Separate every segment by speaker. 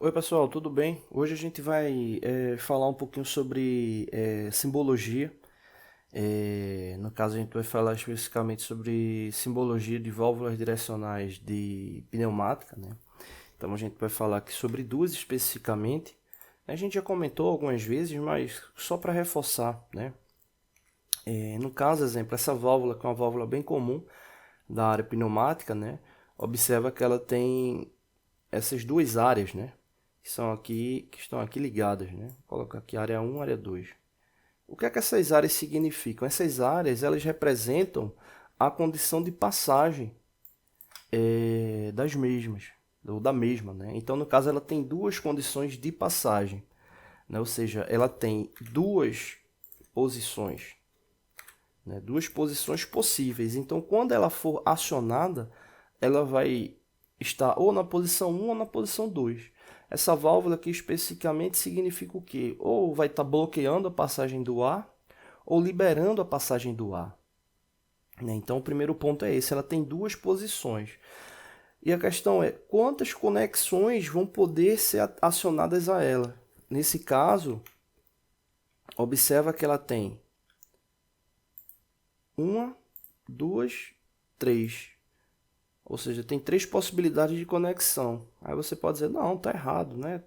Speaker 1: Oi pessoal, tudo bem? Hoje a gente vai falar um pouquinho sobre simbologia. No caso, a gente vai falar especificamente sobre simbologia de válvulas direcionais de pneumática, né? Então a gente vai falar aqui sobre duas especificamente. A gente já comentou algumas vezes, mas só para reforçar, né? No caso, exemplo, essa válvula, que é uma válvula bem comum da área pneumática, né? Observa que ela tem essas duas áreas, né? Que estão aqui ligadas, né? Vou colocar aqui área um, área 2. O que é que essas áreas significam? Essas áreas, elas representam a condição de passagem das mesmas, ou da mesma, né? Então, no caso, ela tem duas condições de passagem, né? Ou seja, ela tem duas posições, né? Duas posições possíveis. Então, quando ela for acionada, ela vai estar ou na posição um ou na posição 2. Essa válvula aqui especificamente significa o quê? Ou vai estar bloqueando a passagem do ar, ou liberando a passagem do ar, né? Então, o primeiro ponto é esse, ela tem duas posições. E a questão é, quantas conexões vão poder ser acionadas a ela? Nesse caso, observa que ela tem uma, duas, três. Ou seja, tem três possibilidades de conexão. Aí você pode dizer, não, tá errado, né?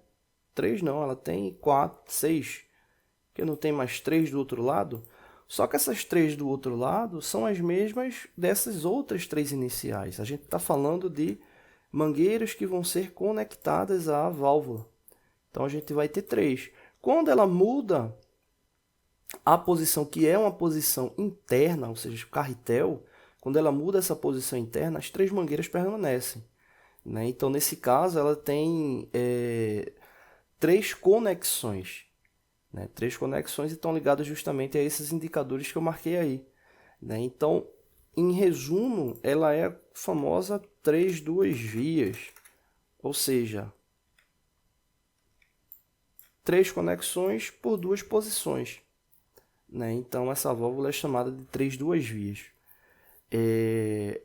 Speaker 1: Três não, ela tem quatro, seis. Porque não tem mais três do outro lado. Só que essas três do outro lado são as mesmas dessas outras três iniciais. A gente está falando de mangueiras que vão ser conectadas à válvula. Então a gente vai ter três. Quando ela muda a posição, que é uma posição interna, ou seja, o carretel, quando ela muda essa posição interna, as três mangueiras permanecem, né? Então, nesse caso, ela tem três conexões, né? Três conexões estão ligadas justamente a esses indicadores que eu marquei aí, né? Então, em resumo, ela é a famosa três duas vias, ou seja, três conexões por duas posições, né? Então, essa válvula é chamada de três duas vias.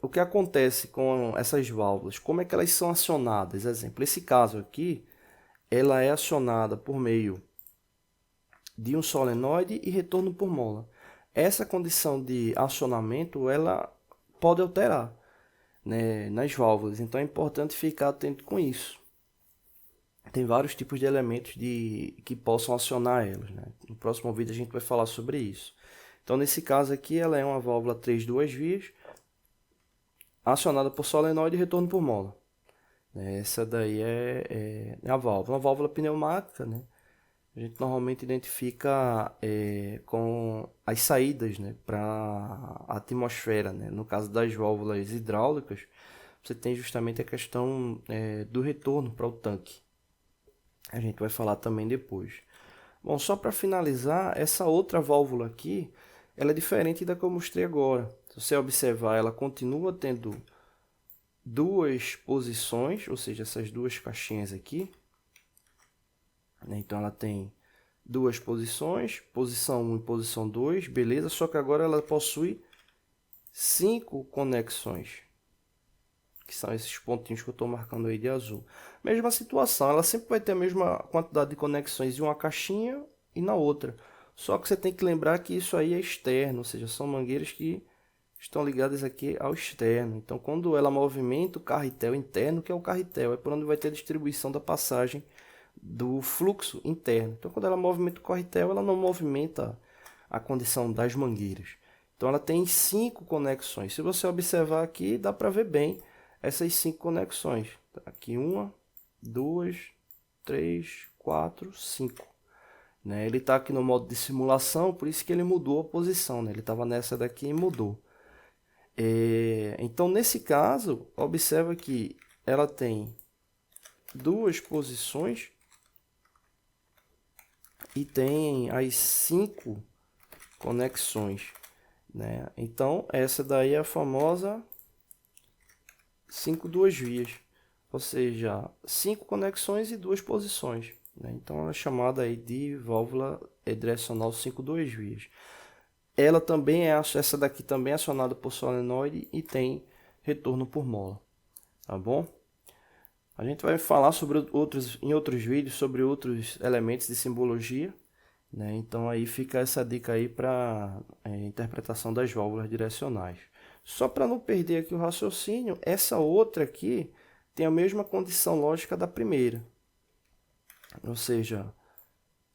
Speaker 1: O que acontece com essas válvulas? Como é que elas são acionadas? Exemplo, esse caso aqui, ela é acionada por meio de um solenoide e retorno por mola. Essa condição de acionamento, ela pode alterar, né, nas válvulas, então é importante ficar atento com isso. Tem vários tipos de elementos que possam acionar elas, né? No próximo vídeo a gente vai falar sobre isso. Então, nesse caso aqui, ela é uma válvula 3 duas vias, acionada por solenoide e retorno por mola. Essa daí é a válvula. Uma válvula pneumática, né? A gente normalmente identifica com as saídas, né, para a atmosfera, né? No caso das válvulas hidráulicas, você tem justamente a questão do retorno para o tanque. A gente vai falar também depois. Bom, só para finalizar, essa outra válvula aqui, ela é diferente da que eu mostrei agora. Se você observar, ela continua tendo duas posições, ou seja, essas duas caixinhas aqui, né? Então ela tem duas posições, posição 1 e posição 2, beleza? Só que agora ela possui cinco conexões, que são esses pontinhos que eu estou marcando aí de azul. Mesma situação, ela sempre vai ter a mesma quantidade de conexões em uma caixinha e na outra. Só que você tem que lembrar que isso aí é externo, ou seja, são mangueiras que estão ligadas aqui ao externo. Então, quando ela movimenta o carretel interno, que é o carretel, é por onde vai ter a distribuição da passagem do fluxo interno. Então, quando ela movimenta o carretel, ela não movimenta a condição das mangueiras. Então, ela tem cinco conexões. Se você observar aqui, dá para ver bem essas cinco conexões. Aqui uma, duas, três, quatro, cinco. Né? Ele está aqui no modo de simulação, por isso que ele mudou a posição. Né? Ele estava nessa daqui e mudou. Então, nesse caso, observa que ela tem duas posições e tem as cinco conexões, né? Então, essa daí é a famosa 5 duas vias, ou seja, cinco conexões e duas posições, né? Então, ela é chamada aí de válvula direcional 5 duas vias. Ela também essa daqui também é acionada por solenoide e tem retorno por mola, tá bom? A gente vai falar em outros vídeos sobre outros elementos de simbologia, né? Então aí fica essa dica aí para interpretação das válvulas direcionais. Só para não perder aqui o raciocínio, essa outra aqui tem a mesma condição lógica da primeira. Ou seja,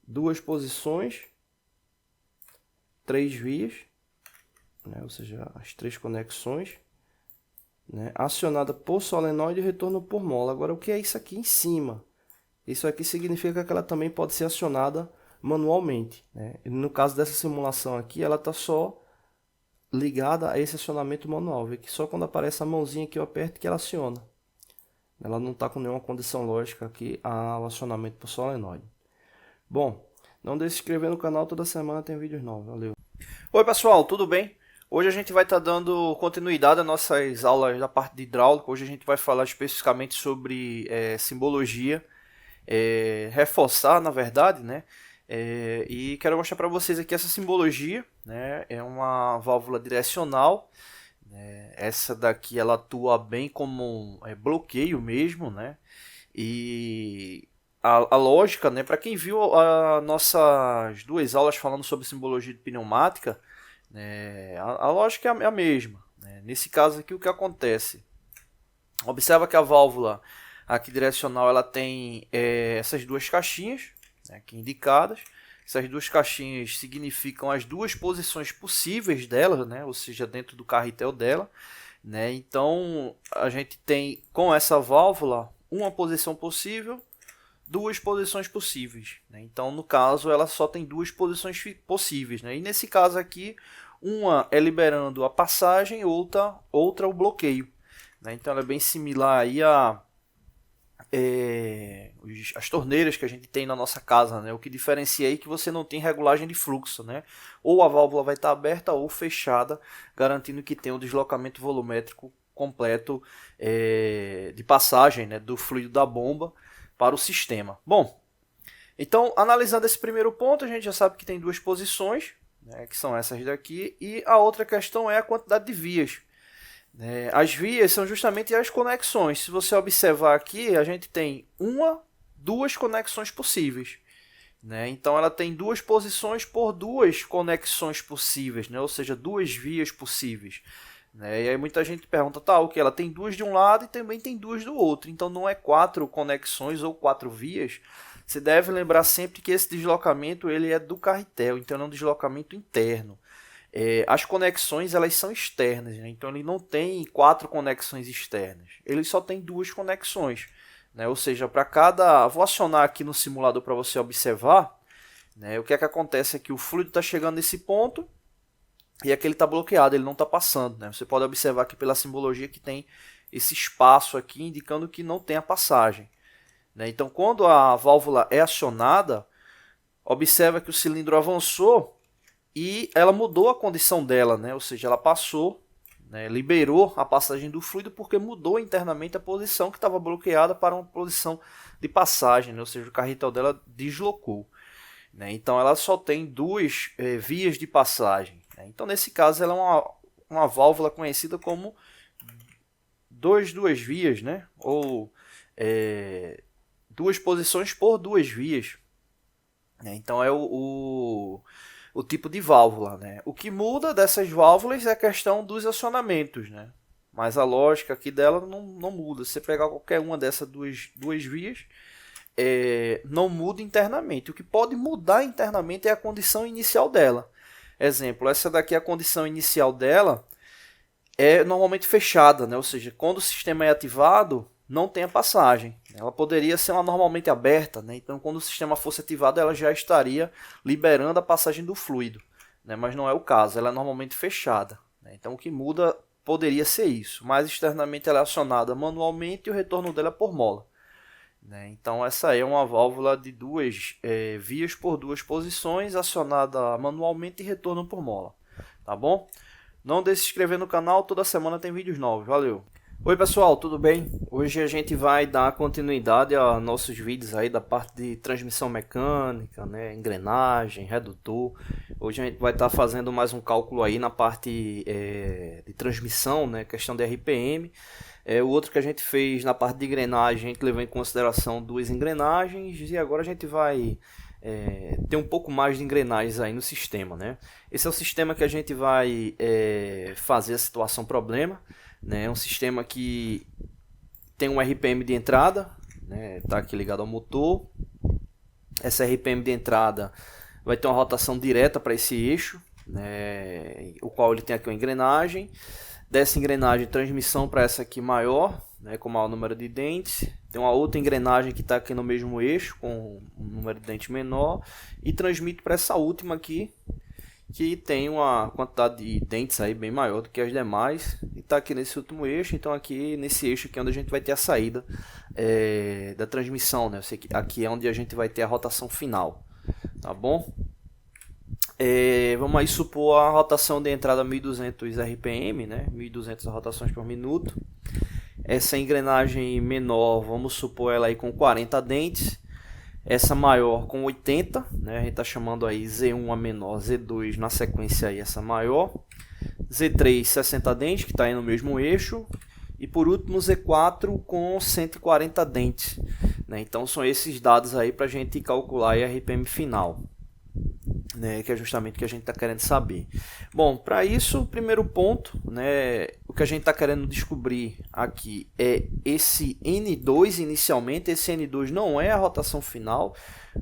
Speaker 1: duas posições, três vias, né? Ou seja, as três conexões, né? Acionada por solenoide e retorno por mola. Agora, o que é isso aqui em cima? Isso aqui significa que ela também pode ser acionada manualmente, né? E no caso dessa simulação aqui, ela está só ligada a esse acionamento manual. Vê que só quando aparece a mãozinha que eu aperto que ela aciona. Ela não está com nenhuma condição lógica aqui ao acionamento por solenoide. Bom, não deixe de se inscrever no canal, toda semana tem vídeos novos. Valeu!
Speaker 2: Oi pessoal, tudo bem? Hoje a gente vai estar dando continuidade às nossas aulas da parte de hidráulica. Hoje a gente vai falar especificamente sobre simbologia, reforçar na verdade, né? E quero mostrar para vocês aqui essa simbologia, né? É uma válvula direcional, né? Essa daqui ela atua bem como um bloqueio mesmo, né? E a lógica, né? Para quem viu as nossas duas aulas falando sobre simbologia de pneumática, a lógica é a mesma, né? Nesse caso aqui, o que acontece? Observa que a válvula aqui direcional ela tem essas duas caixinhas, né, aqui indicadas. Essas duas caixinhas significam as duas posições possíveis dela, né? Ou seja, dentro do carretel dela, né? Então a gente tem com essa válvula uma posição possível, duas posições possíveis, né? Então no caso ela só tem duas posições possíveis, né? E nesse caso aqui, uma é liberando a passagem, outra o bloqueio, né? Então ela é bem similar aí as torneiras que a gente tem na nossa casa, né? O que diferencia aí é que você não tem regulagem de fluxo, né? Ou a válvula vai estar aberta ou fechada, garantindo que tem o deslocamento volumétrico completo de passagem, né, do fluido da bomba para o sistema. Bom, então analisando esse primeiro ponto, a gente já sabe que tem duas posições, né, que são essas daqui, e a outra questão é a quantidade de vias. As vias são justamente as conexões. Se você observar aqui, a gente tem duas conexões possíveis, né? Então ela tem duas posições por duas conexões possíveis, né? Ou seja, duas vias possíveis, né? E aí muita gente pergunta, tá, o que? Ela tem duas de um lado e também tem duas do outro. Então não é quatro conexões ou quatro vias. Você deve lembrar sempre que esse deslocamento ele é do carretel, então é um deslocamento interno. As conexões elas são externas, né? Então ele não tem quatro conexões externas, ele só tem duas conexões, né? Ou seja, para cada... Vou acionar aqui no simulador para você observar, né? O que é que acontece é que o fluido está chegando nesse ponto e aqui ele está bloqueado, ele não está passando, né? Você pode observar aqui pela simbologia que tem esse espaço aqui indicando que não tem a passagem, né? Então quando a válvula é acionada, observa que o cilindro avançou e ela mudou a condição dela, né? Ou seja, ela passou, né, liberou a passagem do fluido porque mudou internamente a posição que estava bloqueada para uma posição de passagem, né? Ou seja, o carretel dela deslocou, né? Então ela só tem duas vias de passagem, né? Então nesse caso ela é uma válvula conhecida como duas vias, né? Ou duas posições por duas vias, né? Então é o tipo de válvula, né? O que muda dessas válvulas é a questão dos acionamentos, né? Mas a lógica aqui dela não muda. Se você pegar qualquer uma dessas duas vias, não muda internamente. O que pode mudar internamente é a condição inicial dela. Exemplo, essa daqui é a condição inicial dela, é normalmente fechada, né? Ou seja, quando o sistema é ativado, não tem a passagem. Ela poderia ser normalmente aberta, né? Então quando o sistema fosse ativado ela já estaria liberando a passagem do fluido, né? Mas não é o caso, ela é normalmente fechada, né? Então o que muda poderia ser isso, mas externamente ela é acionada manualmente e o retorno dela é por mola, né? Então essa é uma válvula de duas vias por duas posições, acionada manualmente e retorno por mola, tá bom? Não deixe de se inscrever no canal, toda semana tem vídeos novos, valeu!
Speaker 1: Oi pessoal, tudo bem? Hoje a gente vai dar continuidade a nossos vídeos aí da parte de transmissão mecânica, né, engrenagem, redutor. Hoje a gente vai estar fazendo mais um cálculo aí na parte de transmissão, né, questão de RPM.
Speaker 2: O outro que a gente fez na parte de engrenagem, a gente levou em consideração 2 engrenagens, e agora a gente vai ter um pouco mais de engrenagens aí no sistema, né? Esse é o sistema que a gente vai fazer a situação problema, né? É um sistema que tem um RPM de entrada, né? Tá aqui ligado ao motor. Essa RPM de entrada vai ter uma rotação direta para esse eixo, né? O qual ele tem aqui uma engrenagem. Dessa engrenagem, transmissão para essa aqui maior, né? Com maior número de dentes. Tem uma outra engrenagem que está aqui no mesmo eixo, com um número de dentes menor. E transmite para essa última aqui, que tem uma quantidade de dentes aí bem maior do que as demais. E está aqui nesse último eixo. Então aqui nesse eixo aqui é onde a gente vai ter a saída da transmissão, né? Aqui é onde a gente vai ter a rotação final, tá bom? Vamos aí supor a rotação de entrada 1200 RPM, né? 1200 rotações por minuto. Essa engrenagem menor, vamos supor ela aí com 40 dentes. Essa maior com 80, né? A gente está chamando aí Z1 a menor, Z2 na sequência aí essa maior. Z3 60 dentes, que está aí no mesmo eixo. E por último Z4 com 140 dentes, né? Então são esses dados aí para a gente calcular a RPM final, né, que é justamente o que a gente está querendo saber. Bom, para isso, o primeiro ponto, né, o que a gente está querendo descobrir aqui é esse N2 inicialmente. Esse N2 não é a rotação final.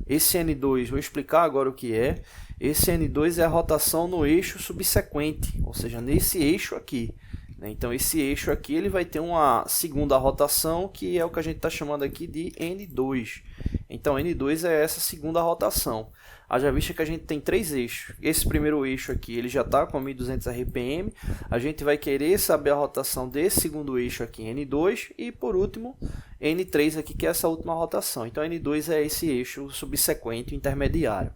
Speaker 2: Esse N2, vou explicar agora o que é. Esse N2 é a rotação no eixo subsequente, ou seja, nesse eixo aqui. Então esse eixo aqui ele vai ter uma segunda rotação, que é o que a gente está chamando aqui de N2. Então N2 é essa segunda rotação. Haja vista que a gente tem 3 eixos. Esse primeiro eixo aqui ele já está com 1200 RPM. A gente vai querer saber a rotação desse segundo eixo aqui, N2. E por último, N3 aqui, que é essa última rotação. Então N2 é esse eixo subsequente intermediário.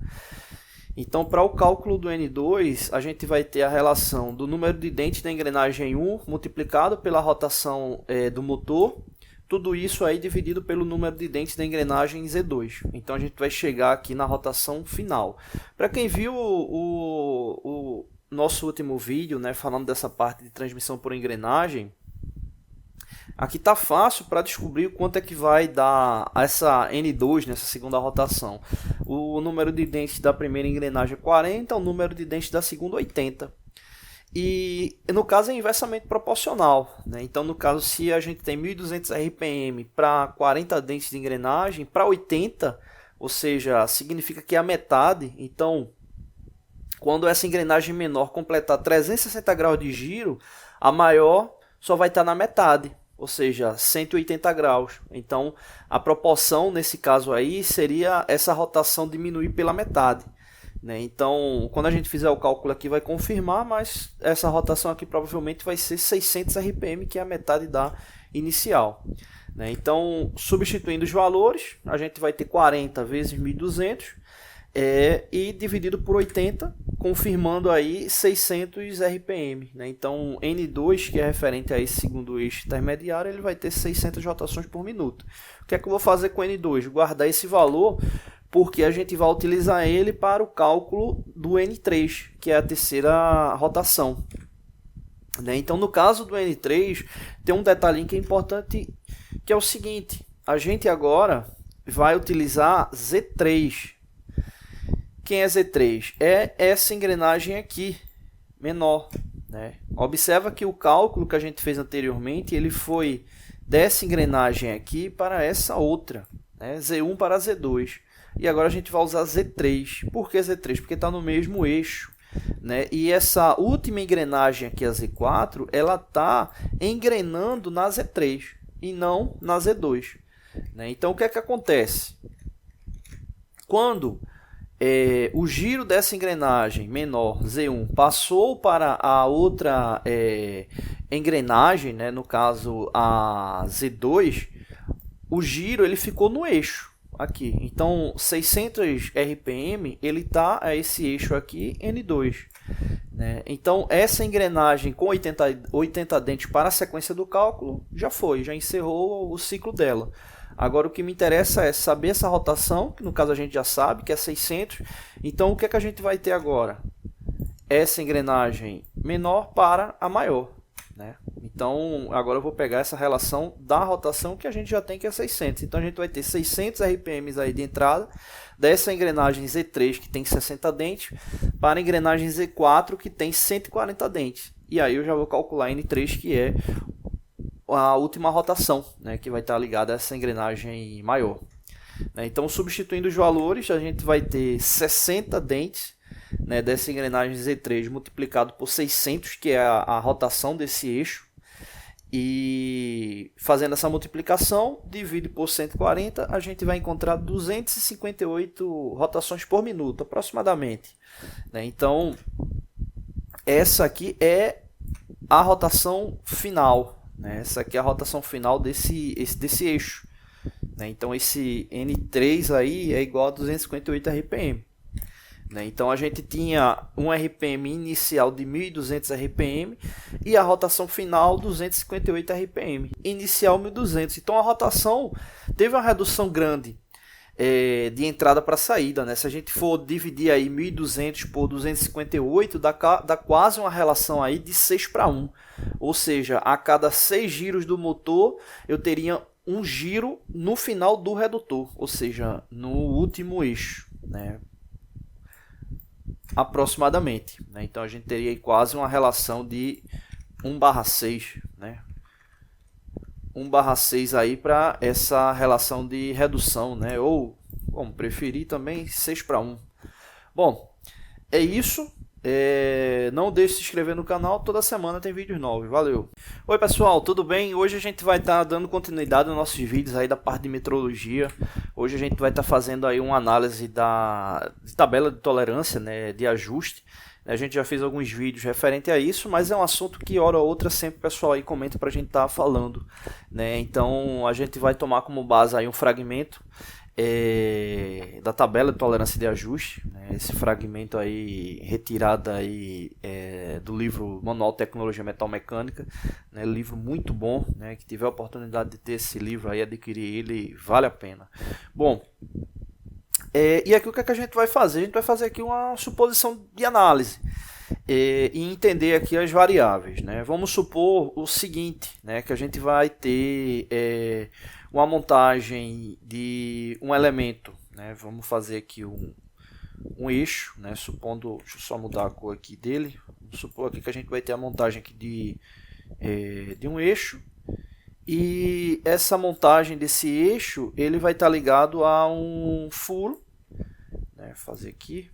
Speaker 2: Então, para o cálculo do N2, a gente vai ter a relação do número de dentes da engrenagem 1 multiplicado pela rotação do motor. Tudo isso aí dividido pelo número de dentes da engrenagem Z2. Então, a gente vai chegar aqui na rotação final. Para quem viu o nosso último vídeo, né, falando dessa parte de transmissão por engrenagem, aqui está fácil para descobrir o quanto é que vai dar essa N2 nessa segunda rotação. O número de dentes da primeira engrenagem é 40, o número de dentes da segunda 80. E no caso é inversamente proporcional, né? Então no caso, se a gente tem 1200 RPM para 40 dentes de engrenagem, para 80, ou seja, significa que é a metade. Então quando essa engrenagem menor completar 360 graus de giro, a maior só vai estar na metade, ou seja, 180 graus. Então a proporção nesse caso aí seria essa rotação diminuir pela metade, né? Então quando a gente fizer o cálculo aqui vai confirmar, mas essa rotação aqui provavelmente vai ser 600 RPM, que é a metade da inicial, né? Então substituindo os valores, a gente vai ter 40 vezes 1200 e dividido por 80, confirmando aí 600 RPM, né? Então N2, que é referente a esse segundo eixo intermediário, ele vai ter 600 rotações por minuto. O que é que eu vou fazer com N2? Guardar esse valor, porque a gente vai utilizar ele para o cálculo do N3, que é a terceira rotação, né? Então no caso do N3 tem um detalhinho que é importante, que é o seguinte: a gente agora vai utilizar Z3. Quem é Z3? É essa engrenagem aqui, menor, né? Observa que o cálculo que a gente fez anteriormente, ele foi dessa engrenagem aqui para essa outra, né? Z1 para Z2. E agora a gente vai usar Z3. Por que Z3? Porque está no mesmo eixo, né? E essa última engrenagem aqui, a Z4, ela está engrenando na Z3 e não na Z2, né? Então o que é que acontece? Quando o giro dessa engrenagem menor, Z1, passou para a outra engrenagem, né, no caso a Z2, o giro ele ficou no eixo aqui. Então 600 RPM ele está a esse eixo aqui, N2, né? Então essa engrenagem com 80 dentes para a sequência do cálculo já encerrou o ciclo dela. Agora o que me interessa é saber essa rotação, que no caso a gente já sabe, que é 600. Então o que é que a gente vai ter agora? Essa engrenagem menor para a maior, né? Então, agora eu vou pegar essa relação da rotação que a gente já tem, que é 600. Então, a gente vai ter 600 RPMs aí de entrada dessa engrenagem Z3, que tem 60 dentes, para a engrenagem Z4, que tem 140 dentes. E aí eu já vou calcular N3, que é a última rotação, né, que vai estar ligada a essa engrenagem maior. Então, substituindo os valores, a gente vai ter 60 dentes, né, dessa engrenagem Z3 multiplicado por 600, que é a rotação desse eixo. E fazendo essa multiplicação, divide por 140, a gente vai encontrar 258 rotações por minuto, aproximadamente. Então, essa aqui é a rotação final. Essa aqui é a rotação final desse eixo. Então, esse N3 aí é igual a 258 RPM. Então a gente tinha um RPM inicial de 1.200 RPM e a rotação final 258 RPM. Inicial 1.200. Então a rotação teve uma redução grande de entrada para saída. Se a gente for dividir aí 1.200 por 258, dá quase uma relação aí de 6:1. Ou seja, a cada 6 giros do motor eu teria um giro no final do redutor, ou seja, no último eixo, aproximadamente. Então a gente teria aí quase uma relação de 1/6, 1/6 aí para essa relação de redução, ou como preferir também 6:1. Bom, é isso. Não deixe de se inscrever no canal, toda semana tem vídeos novos. Valeu! Oi pessoal, tudo bem? Hoje a gente vai estar dando continuidade nos nossos vídeos aí da parte de metrologia. Hoje a gente vai estar fazendo aí uma análise de tabela de tolerância, de ajuste. A gente já fez alguns vídeos referente a isso, mas é um assunto que hora ou outra sempre o pessoal aí comenta para a gente estar falando, Então a gente vai tomar como base aí um fragmento da tabela de tolerância de ajuste, esse fragmento aí retirado aí, do livro Manual de Tecnologia Metal Mecânica, livro muito bom, que tiver a oportunidade de ter esse livro aí, adquirir ele, vale a pena. Bom, e aqui o que é que a gente vai fazer? A gente vai fazer aqui uma suposição de análise e entender aqui as variáveis, Vamos supor o seguinte, que a gente vai ter uma montagem de um elemento, Vamos fazer aqui um eixo, supondo, deixa eu só mudar a cor aqui dele. Vamos supor aqui que a gente vai ter a montagem aqui de um eixo, e essa montagem desse eixo ele vai estar ligado a um furo, fazer aqui,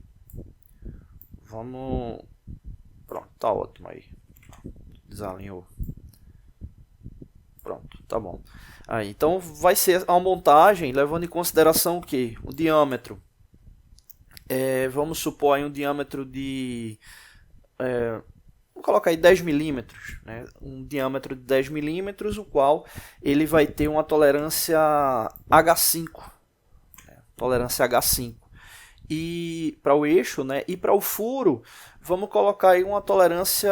Speaker 2: pronto, tá ótimo aí, desalinhou, pronto, tá bom. Aí, então vai ser a montagem levando em consideração o que? O diâmetro. Vamos supor aí um diâmetro de vamos colocar aí 10 milímetros, um diâmetro de 10 milímetros, o qual ele vai ter uma tolerância H5, tolerância H5. E para o eixo, e para o furo, vamos colocar aí uma tolerância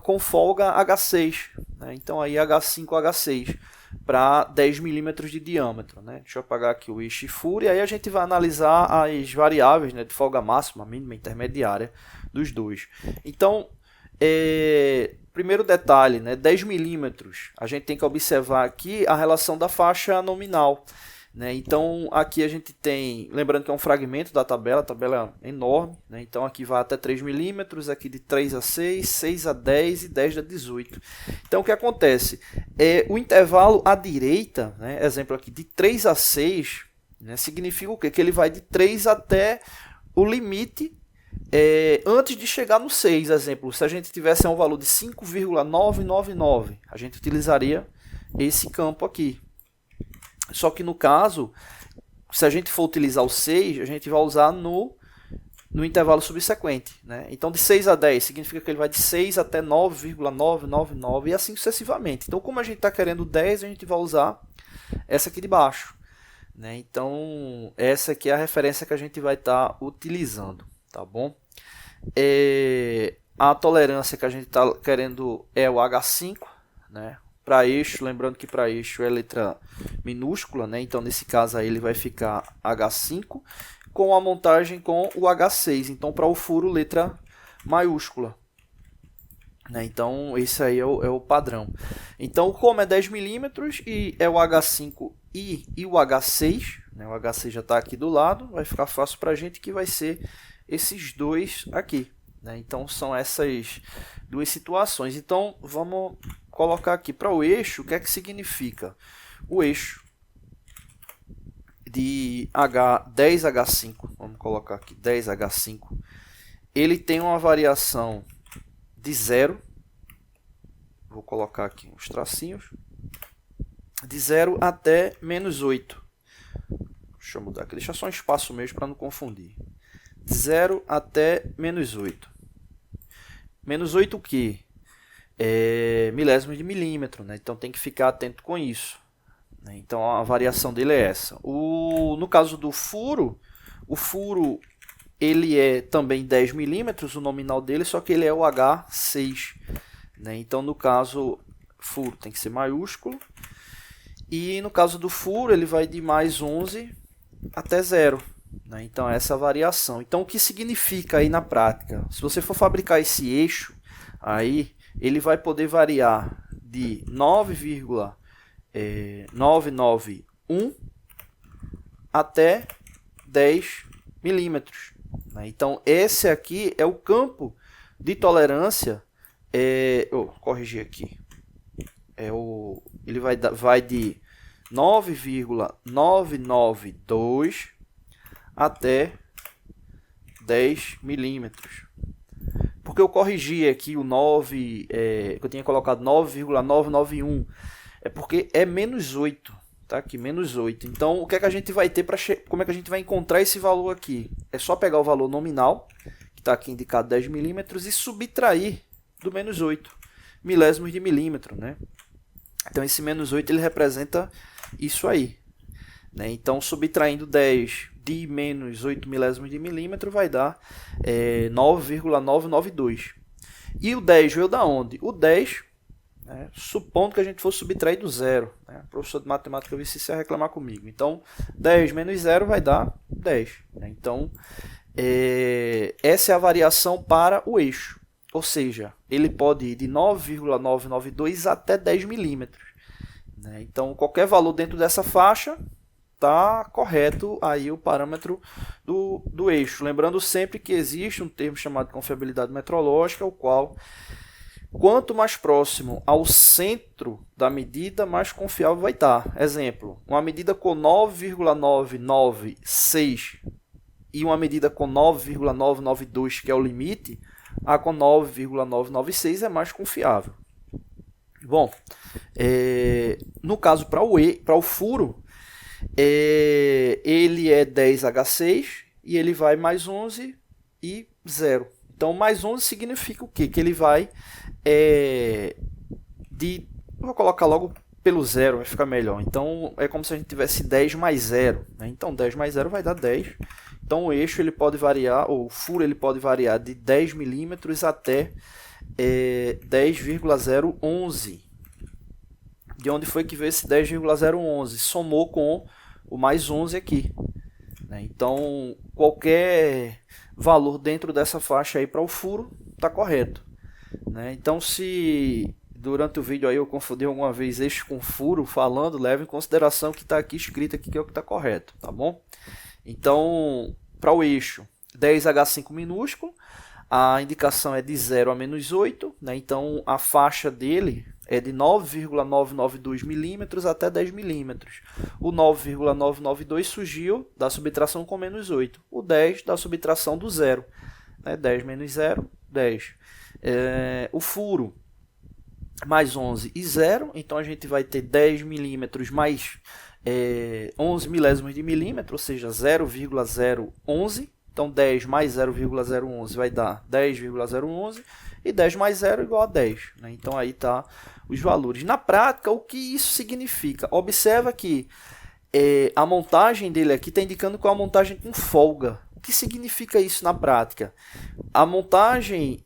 Speaker 2: com folga H6, então aí H5, H6 para 10 milímetros de diâmetro, Deixa eu apagar aqui o eixo e furo, e aí a gente vai analisar as variáveis, de folga máxima, mínima e intermediária dos dois. Então, primeiro detalhe, 10 milímetros, a gente tem que observar aqui a relação da faixa nominal. Então aqui a gente tem, lembrando que é um fragmento da tabela, a tabela é enorme, então aqui vai até 3 milímetros, aqui de 3 a 6, 6 a 10 e 10 a 18. Então o que acontece? O intervalo à direita, exemplo aqui de 3 a 6, significa o quê? Que ele vai de 3 até o limite antes de chegar no 6, exemplo, se a gente tivesse um valor de 5,999, a gente utilizaria esse campo aqui. Só que no caso, se a gente for utilizar o 6, a gente vai usar no intervalo subsequente. Então de 6 a 10 significa que ele vai de 6 até 9,999 e assim sucessivamente. Então como a gente está querendo 10, a gente vai usar essa aqui de baixo. Então essa aqui é a referência que a gente vai estar utilizando. Tá bom? A tolerância que a gente está querendo é o H5, Para eixo, lembrando que para eixo é letra minúscula, então nesse caso aí ele vai ficar H5 com a montagem com o H6. Então para o furo, letra maiúscula. né? Então esse aí é o padrão. Então como é 10 milímetros e é o H5i e o H6, né? O H6 já está aqui do lado, vai ficar fácil para a gente que vai ser esses dois aqui, né? Então são essas duas situações. Então vamos colocar aqui para o eixo. O que é que significa? O eixo de 10H5, vamos colocar aqui 10H5, ele tem uma variação de 0, vou colocar aqui uns tracinhos, de 0 até menos 8. Deixa eu mudar aqui, deixa só um espaço mesmo para não confundir. De 0 até menos 8. Menos 8 o quê? É milésimos de milímetro, né? Então tem que ficar atento com isso. Então a variação dele é essa. No caso do furo, o furo ele é também 10 milímetros, o nominal dele, só que ele é o H6. Né? Então no caso, furo tem que ser maiúsculo. E no caso do furo, ele vai de mais 11 até 0. Né? Então essa é a variação. Então o que significa aí na prática? Se você for fabricar esse eixo, aí ele vai poder variar de 9,991 até 10 milímetros. Né? Então esse aqui é o campo de tolerância. Corrigir aqui. Ele vai de 9,992 até 10 milímetros. Porque eu corrigi aqui o 9, que eu tinha colocado 9,991. É porque é menos 8. Tá aqui, menos 8. Então, o que é que a gente vai ter como é que a gente vai encontrar esse valor aqui? É só pegar o valor nominal, que está aqui indicado 10 milímetros, e subtrair do menos 8 milésimos de milímetro, né? Então, esse menos 8 ele representa isso aí. Né? Então, subtraindo 10 de menos 8 milésimos de milímetro vai dar 9,992. E o 10 veio da onde? O 10, né, supondo que a gente fosse subtrair do zero. Né? O professor de matemática vai se reclamar comigo. Então, 10 menos 0 vai dar 10. Né? Então, essa é a variação para o eixo. Ou seja, ele pode ir de 9,992 até 10 milímetros. Né? Então, qualquer valor dentro dessa faixa está correto aí o parâmetro do eixo. Lembrando sempre que existe um termo chamado de confiabilidade metrológica, o qual, quanto mais próximo ao centro da medida, mais confiável vai estar. Exemplo, uma medida com 9,996 e uma medida com 9,992, que é o limite, a com 9,996 é mais confiável. Bom, no caso para o furo, ele é 10H6 e ele vai mais 11 e 0. Então, mais 11 significa o quê? Que ele vai vou colocar logo pelo 0, vai ficar melhor. Então, é como se a gente tivesse 10 mais 0. Né? Então, 10 mais 0 vai dar 10. Então, o eixo ele pode variar, ou o furo ele pode variar de 10 milímetros até 10,011. De onde foi que veio esse 10,011? Somou com o mais 11 aqui. Né? Então, qualquer valor dentro dessa faixa aí para o furo está correto. Né? Então, se durante o vídeo aí eu confundi alguma vez eixo com furo falando, leve em consideração que está aqui escrito aqui que é o que está correto, tá bom? Então, para o eixo 10H5 minúsculo, a indicação é de 0 a menos 8, né? Então a faixa dele é de 9,992 milímetros até 10 milímetros. O 9,992 surgiu da subtração com menos 8. O 10 da subtração do 0. Né? 10 menos 0, 10. O furo, mais 11 e 0. Então a gente vai ter 10 milímetros mais 11 milésimos de milímetro, ou seja, 0,011. Então 10 mais 0,011 vai dar 10,011 e 10 mais 0 igual a 10. Né? Então aí tá os valores. Na prática, o que isso significa? Observa que a montagem dele aqui está indicando que é uma montagem com folga. O que significa isso na prática? A montagem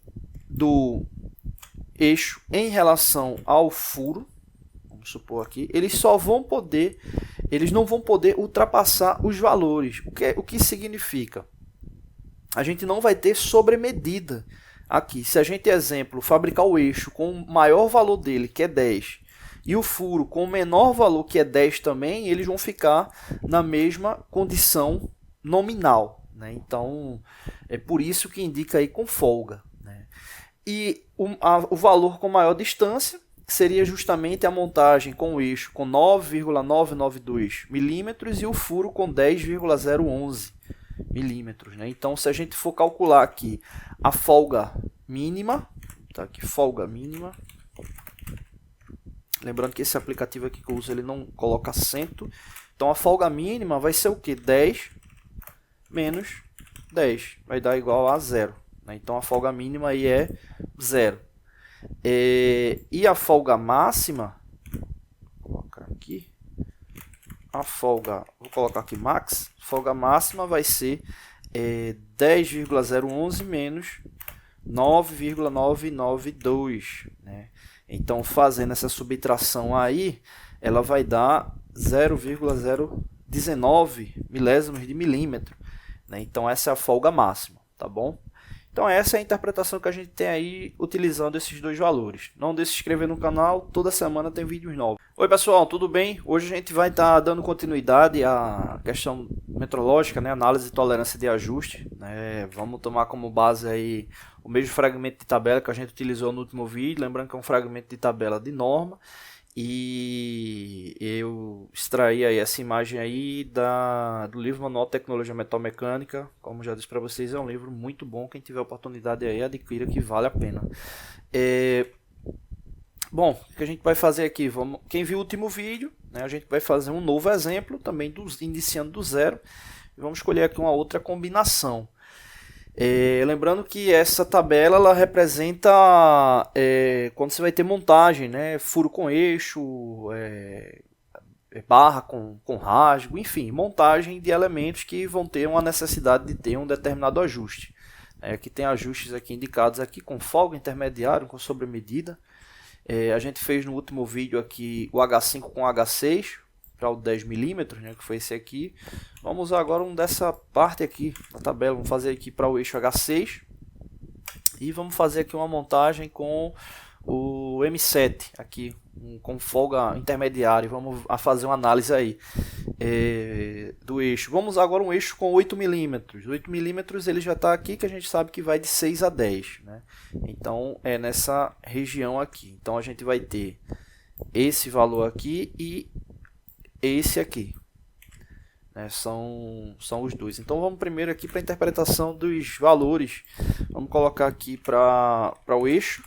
Speaker 2: do eixo em relação ao furo, vamos supor aqui, eles não vão poder ultrapassar os valores. O que significa? A gente não vai ter sobremedida aqui, se a gente, exemplo, fabricar o eixo com o maior valor dele, que é 10, e o furo com o menor valor, que é 10 também, eles vão ficar na mesma condição nominal, né? Então, é por isso que indica aí com folga, né? E o valor com maior distância seria justamente a montagem com o eixo com 9,992 milímetros e o furo com 10,011 milímetros, né? Então, se a gente for calcular aqui a folga mínima, tá aqui, folga mínima. Lembrando que esse aplicativo aqui que eu uso, ele não coloca acento. Então, a folga mínima vai ser o quê? 10 menos 10. Vai dar igual a 0. Né? Então, a folga mínima aí é 0. E a folga máxima, vou colocar aqui, vou colocar aqui max, folga máxima vai ser 10,011 menos 9,992, né? Então, fazendo essa subtração aí, ela vai dar 0,019 milésimos de milímetro, né? Então, essa é a folga máxima, tá bom? Então, essa é a interpretação que a gente tem aí utilizando esses dois valores. Não deixe de se inscrever no canal, toda semana tem vídeos novos. Oi pessoal, tudo bem? Hoje a gente vai estar dando continuidade à questão metrológica, né? Análise de tolerância de ajuste, né? Vamos tomar como base aí o mesmo fragmento de tabela que a gente utilizou no último vídeo, lembrando que é um fragmento de tabela de norma. E eu extraí aí essa imagem aí do livro Manual de Tecnologia Metalmecânica. Como já disse para vocês, é um livro muito bom. Quem tiver oportunidade aí, adquira, que vale a pena. Bom, o que a gente vai fazer aqui? Quem viu o último vídeo, né, a gente vai fazer um novo exemplo, também iniciando do zero. E vamos escolher aqui uma outra combinação. Lembrando que essa tabela ela representa quando você vai ter montagem, né? Furo com eixo, barra com rasgo, enfim, montagem de elementos que vão ter uma necessidade de ter um determinado ajuste. Aqui tem ajustes aqui indicados aqui com folga, intermediário, com sobremedida. A gente fez no último vídeo aqui o H5 com H6 para o 10 milímetros, né, que foi esse aqui. Vamos usar agora um dessa parte aqui da tabela, vamos fazer aqui para o eixo H6 e vamos fazer aqui uma montagem com o M7 aqui, com folga intermediária. Vamos fazer uma análise aí do eixo. Vamos usar agora um eixo com 8 milímetros. 8 milímetros ele já está aqui, que a gente sabe que vai de 6 a 10, né? Então é nessa região aqui. Então a gente vai ter esse valor aqui e esse aqui, né? São os dois. Então vamos primeiro aqui para a interpretação dos valores. Vamos colocar aqui para o eixo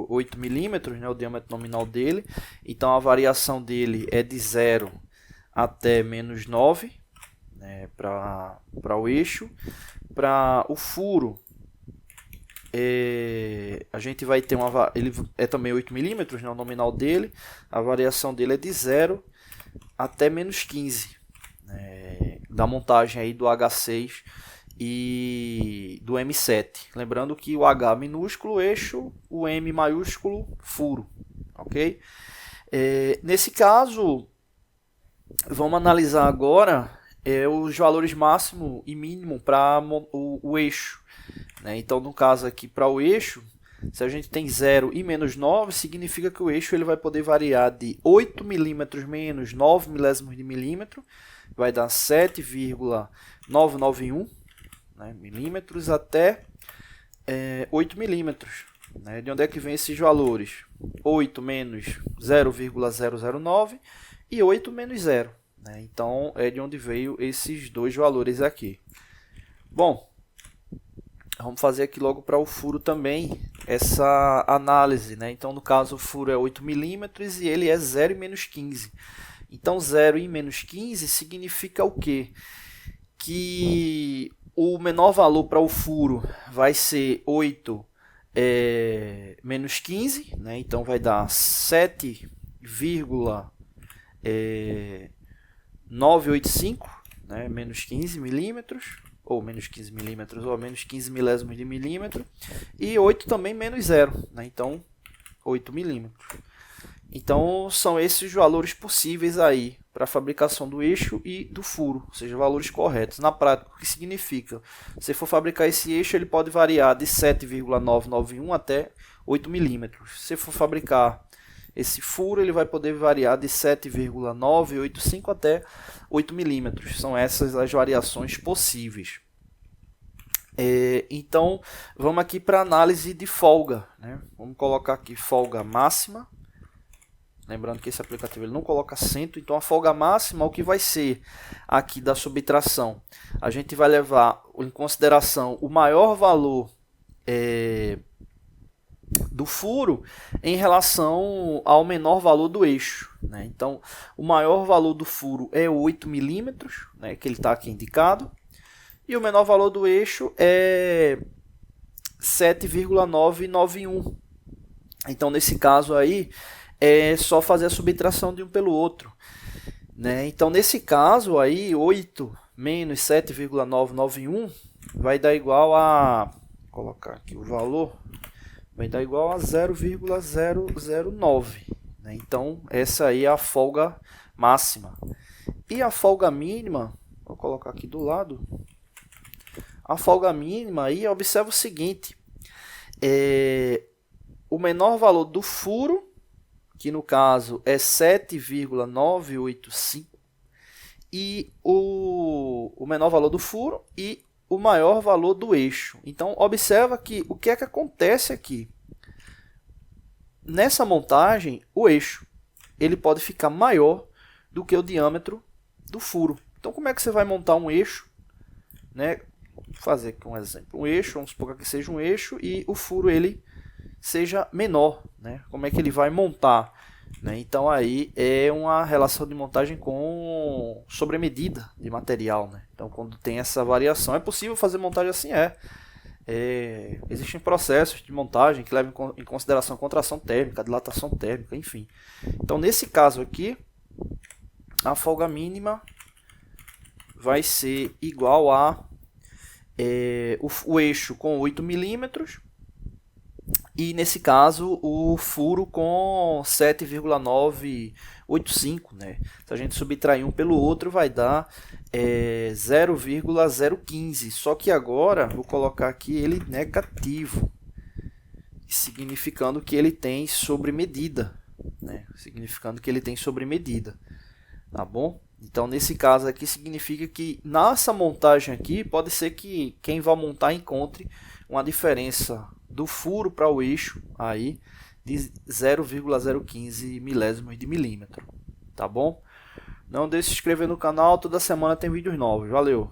Speaker 2: 8 milímetros, né? O diâmetro nominal dele. Então a variação dele é de 0 até menos 9, né? Para o eixo. Para o furo, a gente vai ter ele é também 8 milímetros, né, o nominal dele. A variação dele é de 0 até menos 15, né, da montagem aí do H6 e do M7. Lembrando que o H minúsculo, eixo, o M maiúsculo, furo. Ok? Nesse caso, vamos analisar agora os valores máximo e mínimo para o eixo. Então, no caso aqui, para o eixo, se a gente tem 0 e menos 9, significa que o eixo ele vai poder variar de 8 milímetros menos 9 milésimos de milímetro, vai dar 7,991, né, milímetros, até 8 milímetros. Né? De onde é que vem esses valores? 8 menos 0,009 e 8 menos 0. Né? Então, é de onde veio esses dois valores aqui. Bom, vamos fazer aqui logo para o furo também essa análise, né? Então, no caso, o furo é 8 milímetros e ele é 0 e menos 15. Então, 0 e menos 15 significa o quê? Que o menor valor para o furo vai ser 8 menos 15, né? Então, vai dar 7,985, né? Menos 15 milímetros. Ou menos 15 milímetros, ou menos 15 milésimos de milímetro, e 8 também menos 0, né? Então 8 milímetros. Então são esses os valores possíveis aí para a fabricação do eixo e do furo, ou seja, valores corretos. Na prática, o que significa? Se for fabricar esse eixo, ele pode variar de 7,991 até 8 milímetros. Se for fabricar esse furo, ele vai poder variar de 7,985 até 8 milímetros. São essas as variações possíveis. Então, vamos aqui para análise de folga, né? Vamos colocar aqui folga máxima. Lembrando que esse aplicativo ele não coloca acento, então a folga máxima, o que vai ser aqui da subtração? A gente vai levar em consideração o maior valor do furo em relação ao menor valor do eixo, né? Então, o maior valor do furo é 8 milímetros, né, que ele está aqui indicado, e o menor valor do eixo é 7,991. Então, nesse caso aí, é só fazer a subtração de um pelo outro, né? Então, nesse caso aí, 8 menos 7,991 vai dar igual a... Vou colocar aqui o valor. Vai dar igual a 0,009. Né? Então, essa aí é a folga máxima. E a folga mínima, vou colocar aqui do lado. A folga mínima aí, observa o seguinte. O menor valor do furo, que no caso é 7,985, e o menor valor do furo e o maior valor do eixo. Então, observa que o que é que acontece aqui. Nessa montagem, o eixo ele pode ficar maior do que o diâmetro do furo. Então, como é que você vai montar um eixo? Né? Vou fazer aqui um exemplo. Um eixo, vamos supor que seja um eixo e o furo ele seja menor. Né? Como é que ele vai montar? Né? Então, aí é uma relação de montagem com sobremedida de material. Né? Então, quando tem essa variação, é possível fazer montagem assim? Existem processos de montagem que levam em consideração contração térmica, dilatação térmica, enfim. Então, nesse caso aqui, a folga mínima vai ser igual a o eixo com 8 milímetros e, nesse caso, o furo com 7,985. Né? Se a gente subtrair um pelo outro, vai dar 0,015. Só que agora, vou colocar aqui ele negativo, significando que ele tem sobremedida. Né? Significando que ele tem sobremedida. Tá bom? Então, nesse caso aqui, significa que nessa montagem aqui, pode ser que quem vai montar encontre uma diferença do furo para o eixo aí de 0,015 milésimos de milímetro. Tá bom? Não deixe de se inscrever no canal, toda semana tem vídeos novos. Valeu!